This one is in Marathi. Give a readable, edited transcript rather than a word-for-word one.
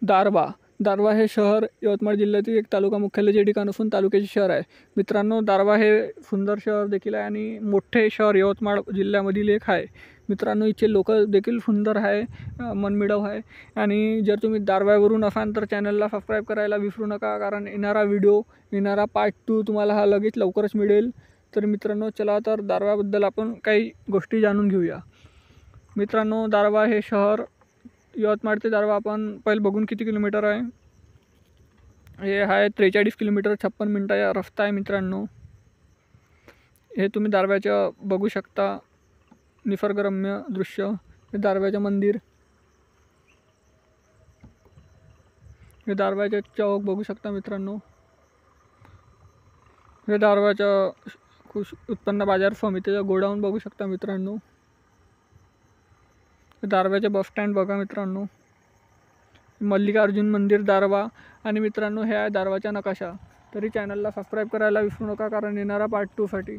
दारव्हा दारव्हा हे शहर यवतमाळ जिल्ह्यातील एक तालुका मुख्यालय जे ठिकाण असून तालुक्याचे शहर आहे. मित्रांनो, दारव्हा हे सुंदर शहर देखील आहे आणि मोठे शहर यवतमाळ जिल्ह्यामधील एक आहे. मित्रांनो, इथचे लोक देखील सुंदर आहे, मनमिळाऊ आहे. आणि जर तुम्ही दारव्ह्यावरून असाल तर चॅनलला सबस्क्राईब करायला विसरू नका, कारण येणारा पार्ट 2 तुम्हाला हा लगेच लवकरच मिळेल. तर मित्रांनो, चला तर दारव्ह्याबद्दल आपण काही गोष्टी जाणून घेऊया. मित्रांनो, दारव्हा हे शहर यवतमाळ ते दारव्हा आपण पहिले बघून किती किलोमीटर आहे. हे आहे 43 किलोमीटर 56 मिनटाचा रस्ता आहे. मित्रांनो, हे तुम्ही दारव्ह्याचं बघू शकता निसर्गरम्य दृश्य. हे दारव्ह्याचं मंदिर, हे दारव्ह्याचे चौक बघू शकता. मित्रांनो, हे दारव्ह्याचं कृषी उत्पन्न बाजार समितीचं गोडाऊन बघू शकता. मित्रांनो, हे दारव्ह्याचे बस स्टँड बघा. मित्रांनो, मल्लिकार्जुन मंदिर दारव्हा. आणि मित्रांनो, हे आहे दारव्हाचा नकाशा. तरी चॅनलला सबस्क्राईब करायला विसरू नका, कारण येणारा पार्ट 2 साठी